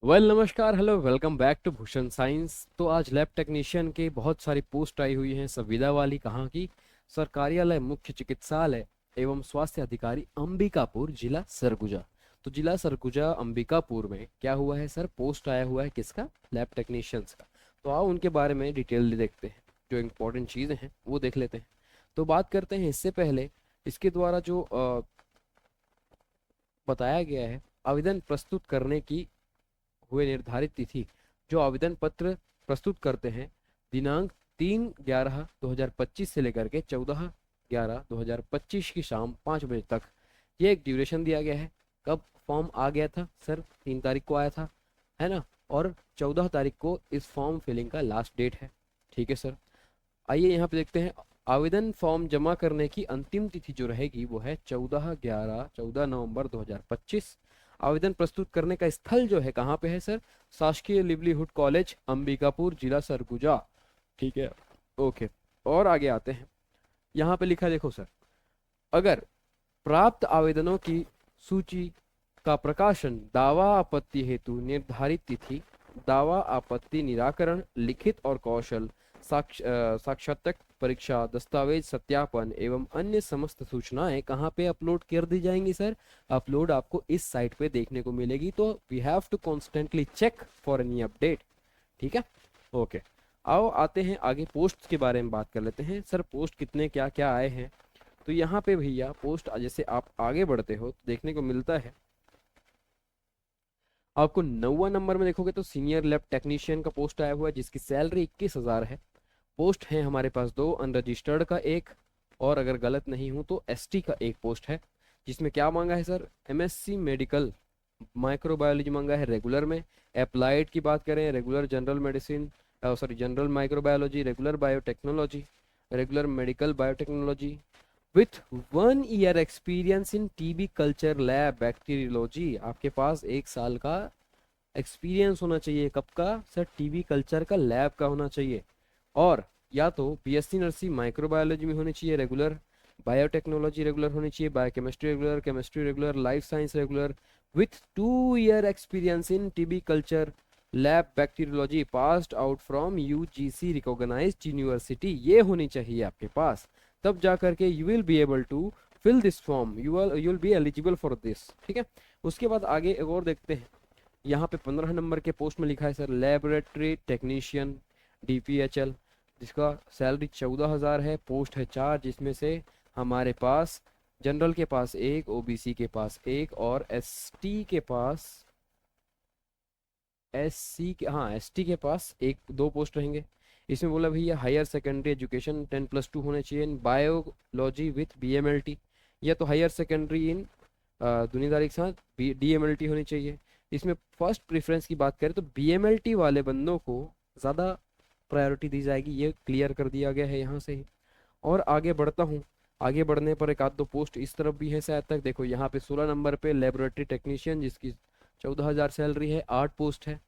नमस्कार, hello, welcome back to Bhushan science. तो आज लैब टेक्नीशियन के बहुत सारी पोस्ट आई हुई हैं संविदा वाली। कहाँ की? सर, कार्यालय मुख्य चिकित्सालय एवं स्वास्थ्य अधिकारी अंबिकापुर, जिला सरगुजा। तो जिला सरगुजा अंबिकापुर में क्या हुआ है सर? पोस्ट आया हुआ है किसका? लैब टेक्नीशियंस का। तो आओ उनके बारे में डिटेल देखते हैं। जो इम्पोर्टेंट चीज़ें हैं वो देख लेते हैं। तो बात करते हैं इससे पहले इसके द्वारा जो बताया गया है आवेदन प्रस्तुत करने की हुए निर्धारित तिथि। जो आवेदन पत्र प्रस्तुत करते हैं दिनांक 3/11/2025 से लेकर के 14/11/2025 की शाम 5 बजे तक। ये एक ड्यूरेशन दिया गया है। कब फॉर्म आ गया था सर? 3 तारीख को आया था, है ना? और 14 तारीख को इस फॉर्म फिलिंग का लास्ट डेट है। ठीक है सर। आइए यहाँ पे देखते हैं। आवेदन फॉर्म जमा करने की अंतिम तिथि जो रहेगी वो है 14 नवंबर 2025। आवेदन प्रस्तुत करने का स्थल जो है कहाँ पे है सर? शासकीय लिवलीहुड कॉलेज अंबिकापुर, जिला सरगुजा। ठीक है, ओके। और आगे आते हैं। यहाँ पे लिखा है, देखो सर, अगर प्राप्त आवेदनों की सूची का प्रकाशन दावा आपत्ति हेतु निर्धारित तिथि, दावा आपत्ति निराकरण, लिखित और कौशल साक्षात्कार परीक्षा, दस्तावेज सत्यापन एवं अन्य समस्त सूचनाएं कहाँ पे अपलोड कर दी जाएंगी सर? अपलोड आपको इस साइट पे देखने को मिलेगी। तो we have to constantly check for any update. ठीक है, ओके। आओ आते हैं आगे, पोस्ट के बारे में बात कर लेते हैं। सर, पोस्ट कितने क्या क्या आए हैं? तो यहाँ पे भैया पोस्ट जैसे आप आगे बढ़ते हो तो देखने को मिलता है आपको 9वां नंबर में देखोगे तो सीनियर लैब टेक्नीशियन का पोस्ट आया हुआ है जिसकी सैलरी 21,000 है। पोस्ट है हमारे पास दो, अनरजिस्टर्ड का एक, और अगर गलत नहीं हूं तो एसटी का एक पोस्ट है। जिसमें क्या मांगा है सर? एमएससी मेडिकल माइक्रोबायोलॉजी मांगा है रेगुलर में। अप्लाइड की बात करें, regular general medicine, sorry general microbiology, regular biotechnology, regular medical biotechnology with 1 year experience in TB culture lab bacteriology. आपके पास 1 साल का एक्सपीरियंस होना चाहिए। कब का सर? टीबी कल्चर का लैब का होना चाहिए। और या तो बीएससी नर्सिंग माइक्रोबायोलॉजी में होनी चाहिए रेगुलर, बायोटेक्नोलॉजी रेगुलर होनी चाहिए, biochemistry regular, chemistry regular, life science regular with 2 year experience in TB culture lab bacteriology passed out from UGC recognised university. ये होनी चाहिए आपके पास। तब जा करके you will be able to fill this form, you will be eligible for this. ठीक है। उसके बाद आगे एक और देखते हैं। यहाँ पे 15 नंबर के पोस्ट में लिखा है सर लेबोरेटरी टेक्नीशियन डीपीएचएल, जिसका सैलरी 14,000 है। पोस्ट है 4, जिसमें से हमारे पास जनरल के पास एक, ओबीसी के पास एक, और एसटी के पास, एससी के, हाँ एसटी के पास एक, दो पोस्ट रहेंगे। इसमें बोला भैया हायर सेकेंडरी एजुकेशन 10+2 होने चाहिए इन बायोलॉजी विथ बीएमएलटी, या तो हायर सेकेंडरी इन दुनियादारी के साथ डीएमएलटी होनी चाहिए। इसमें फर्स्ट प्रेफरेंस की बात करें तो बीएमएलटी वाले बंदों को ज़्यादा प्रायोरिटी दी जाएगी, ये क्लियर कर दिया गया है यहाँ से ही। और आगे बढ़ता हूँ। आगे बढ़ने पर एक आध दो पोस्ट इस तरफ भी है शायद तक। देखो यहाँ पे 16 नंबर पे लेबोरेटरी टेक्नीशियन, जिसकी 14,000 सैलरी है, 8 पोस्ट है।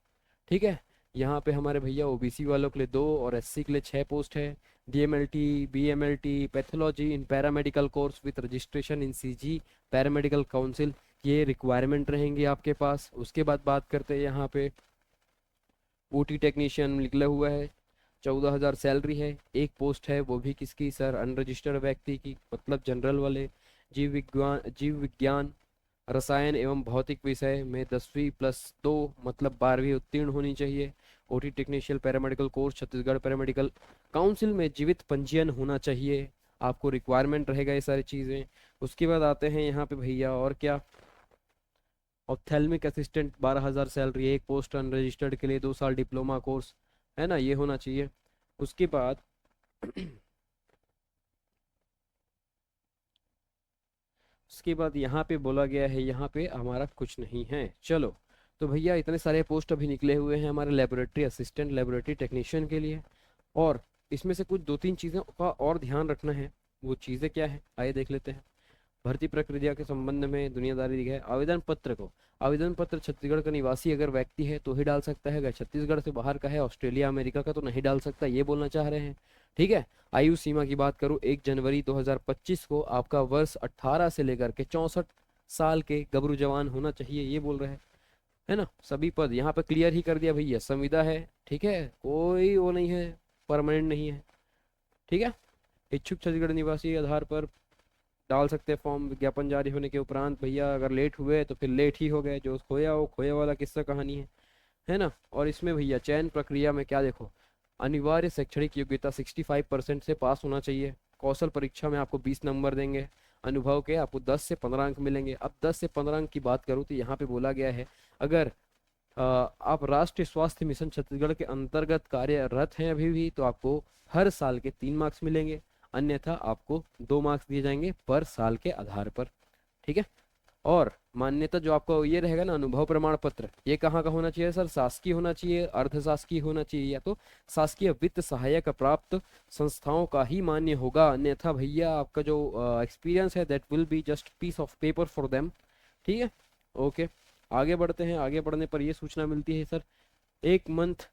ठीक है। यहाँ पे हमारे भैया ओबीसी वालों के लिए दो और एससी के लिए 6 पोस्ट है। DMLT, BMLT, pathology in paramedical course with registration in CG paramedical council, ये रिक्वायरमेंट रहेंगी आपके पास। उसके बाद बात करते हैं यहाँ पे ओटी टेक्नीशियन निकला हुआ है, 14,000 सैलरी है। एक पोस्ट है, वो भी किसकी सर? अनरजिस्टर्ड व्यक्ति की, मतलब जनरल वाले। जीव विज्ञान रसायन एवं भौतिक विषय में 10वीं+2 मतलब 12वीं उत्तीर्ण होनी चाहिए। OT technician paramedical course Chhattisgarh paramedical council में जीवित पंजीयन होना चाहिए। आपको रिक्वायरमेंट रहेगा ये सारी चीज़ें। उसके बाद आते हैं यहाँ पे भैया, और क्या? ऑप्थेल्मिक असिस्टेंट 12,000 सैलरी, एक पोस्ट अनरजिस्टर्ड के लिए, 2 साल डिप्लोमा कोर्स, है ना, ये होना चाहिए। उसके बाद उसके बाद यहाँ पे बोला गया है, यहाँ पे हमारा कुछ नहीं है। चलो, तो भैया इतने सारे पोस्ट अभी निकले हुए हैं हमारे लेबोरेटरी असिस्टेंट, लेबोरेटरी टेक्नीशियन के लिए। और इसमें से कुछ दो तीन चीज़ों का और ध्यान रखना है। वो चीज़ें क्या है आइए देख लेते हैं। भर्ती प्रक्रिया के संबंध में दुनियादारी है। आवेदन पत्र छत्तीसगढ़ का निवासी अगर व्यक्ति है तो ही डाल सकता है, अगर छत्तीसगढ़ से बाहर का है, ऑस्ट्रेलिया अमेरिका का, तो नहीं डाल सकता, ये बोलना चाह रहे हैं। ठीक है। आयु सीमा की बात करूँ, 1 जनवरी 2025 को आपका वर्ष 18 से लेकर के 64 साल के गबरू जवान होना चाहिए, ये बोल रहे हैं। है ना। सभी पद यहाँ पे क्लियर ही कर दिया भैया, संविदा है, ठीक है, कोई वो नहीं है, परमानेंट नहीं है, ठीक है। इच्छुक छत्तीसगढ़ निवासी आधार पर डाल सकते हैं फॉर्म, विज्ञापन जारी होने के उपरांत भैया अगर लेट हुए तो फिर लेट ही हो गए, जो खोया वो खोया वाला किस्सा कहानी है ना। और इसमें भैया चयन प्रक्रिया में क्या देखो, अनिवार्य शैक्षणिक योग्यता 65% से पास होना चाहिए। कौशल परीक्षा में आपको 20 नंबर देंगे, अनुभव के आपको 10 से 15 अंक मिलेंगे। अब 10 से 15 अंक की बात करूँ तो यहाँ पे बोला गया है, अगर आप राष्ट्रीय स्वास्थ्य मिशन छत्तीसगढ़ के अंतर्गत कार्यरत हैं अभी भी, तो आपको हर साल के 3 मार्क्स मिलेंगे, अन्यथा आपको 2 मार्क्स दिए जाएंगे पर साल के आधार पर, ठीक है। और मान्यता जो आपको ये रहेगा ना, अनुभव प्रमाण पत्र, ये कहाँ का होना चाहिए सर, शासकीय होना चाहिए, अर्ध शासकीय होना चाहिए, या तो शासकीय वित्त सहायक प्राप्त संस्थाओं का ही मान्य होगा, अन्यथा भैया आपका जो एक्सपीरियंस है that will be just piece of paper for them, ठीक है। ओके, आगे बढ़ते हैं। आगे बढ़ने पर ये सूचना मिलती है सर, 1 मंथ,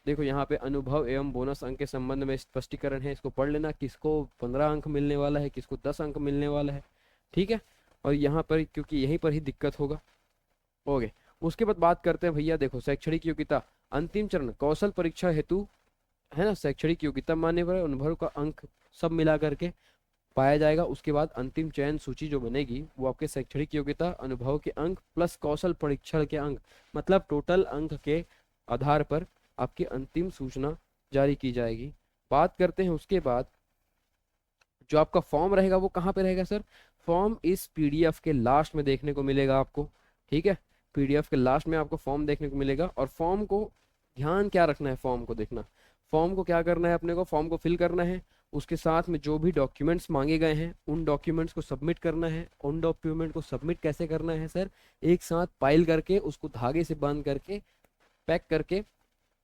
देखो यहाँ पे अनुभव एवं बोनस अंक के संबंध में स्पष्टीकरण है, इसको पढ़ लेना, किसको 15 अंक मिलने वाला है, किसको 10 अंक मिलने वाला है, ठीक है। और यहाँ पर क्योंकि यहीं पर ही दिक्कत होगा, ओके। उसके बाद बात करते हैं भैया, देखो शैक्षणिक योग्यता, अंतिम चरण कौशल परीक्षा हेतु, है ना, शैक्षणिक योग्यता मान्य पर अनुभव का अंक सब मिला करके पाया जाएगा। उसके बाद अंतिम चयन सूची जो बनेगी वो आपके शैक्षणिक योग्यता, अनुभव के अंक प्लस कौशल परीक्षण के अंक, मतलब टोटल अंक के आधार पर आपकी अंतिम सूचना जारी की जाएगी। बात करते हैं उसके बाद, जो आपका फॉर्म रहेगा वो कहाँ पे रहेगा सर, फॉर्म इस पीडीएफ के लास्ट में देखने को मिलेगा आपको, ठीक है। पीडीएफ के लास्ट में आपको फॉर्म देखने को मिलेगा, और फॉर्म को ध्यान क्या रखना है, फॉर्म को देखना, फॉर्म को क्या करना है अपने को, फॉर्म को फिल करना है, उसके साथ में जो भी डॉक्यूमेंट्स मांगे गए हैं उन डॉक्यूमेंट्स को सबमिट करना है। उन डॉक्यूमेंट को सबमिट कैसे करना है सर, एक साथ पाइल करके उसको धागे से बांध करके पैक करके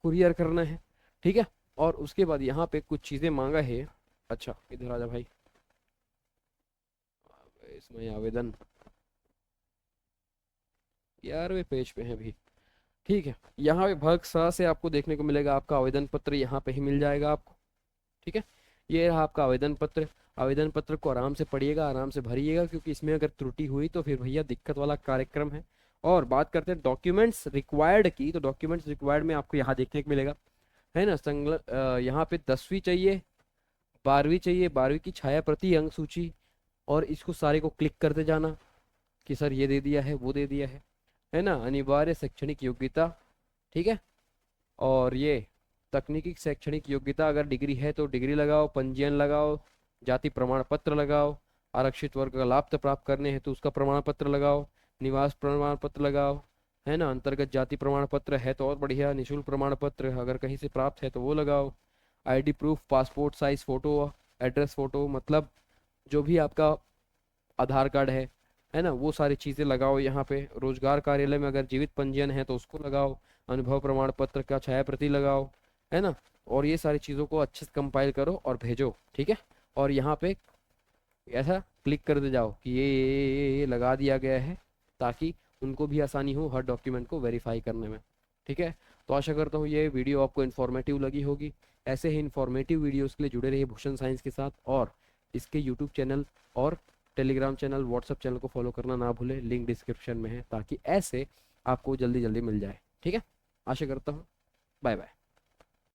कुरियर करना है, ठीक है। और उसके बाद यहाँ पे कुछ चीज़ें मांगा है, अच्छा इधर आ जा भाई, इसमें आवेदन 11वें पेज पे है भी, ठीक है। यहाँ पे भाग सा से आपको देखने को मिलेगा, आपका आवेदन पत्र यहाँ पे ही मिल जाएगा आपको, ठीक है। ये रहा आपका आवेदन पत्र। आवेदन पत्र को आराम से पढ़िएगा, आराम से भरिएगा, क्योंकि इसमें अगर त्रुटि हुई तो फिर भैया दिक्कत वाला कार्यक्रम है। और बात करते हैं डॉक्यूमेंट्स रिक्वायर्ड की, तो डॉक्यूमेंट्स रिक्वायर्ड में आपको यहाँ देखने को मिलेगा, है ना, यहाँ पे 10वीं चाहिए, 12वीं चाहिए, 12वीं की छाया प्रति अंक सूची, और इसको सारे को क्लिक करते जाना कि सर ये दे दिया है वो दे दिया है ना। अनिवार्य शैक्षणिक योग्यता, ठीक है। और ये तकनीकी शैक्षणिक योग्यता, अगर डिग्री है तो डिग्री लगाओ, पंजीयन लगाओ, जाति प्रमाण पत्र लगाओ, आरक्षित वर्ग का लाभ तो प्राप्त करने हैं तो उसका प्रमाण पत्र लगाओ, निवास प्रमाण पत्र लगाओ, है ना, अंतर्गत जाति प्रमाण पत्र है तो और बढ़िया, निःशुल्क प्रमाण पत्र अगर कहीं से प्राप्त है तो वो लगाओ, ID proof, passport size photo, address photo, मतलब जो भी आपका आधार कार्ड है ना, वो सारी चीज़ें लगाओ यहाँ पे। रोजगार कार्यालय में अगर जीवित पंजीयन है तो उसको लगाओ, अनुभव प्रमाण पत्र का छाया प्रति लगाओ, है ना। और ये सारी चीज़ों को अच्छे से कंपाइल करो और भेजो, ठीक है। और यहाँ पे ऐसा क्लिक करते जाओ कि ये लगा दिया गया है, ताकि उनको भी आसानी हो हर डॉक्यूमेंट को वेरीफाई करने में, ठीक है। तो आशा करता हूँ ये वीडियो आपको इन्फॉर्मेटिव लगी होगी। ऐसे ही इन्फॉर्मेटिव वीडियोज़ के लिए जुड़े रहिए भूषण साइंस के साथ, और इसके यूट्यूब चैनल और टेलीग्राम चैनल, व्हाट्सअप चैनल को फॉलो करना ना भूलें, लिंक डिस्क्रिप्शन में है, ताकि ऐसे आपको जल्दी जल्दी मिल जाए, ठीक है। आशा करता हूँ, बाय बाय।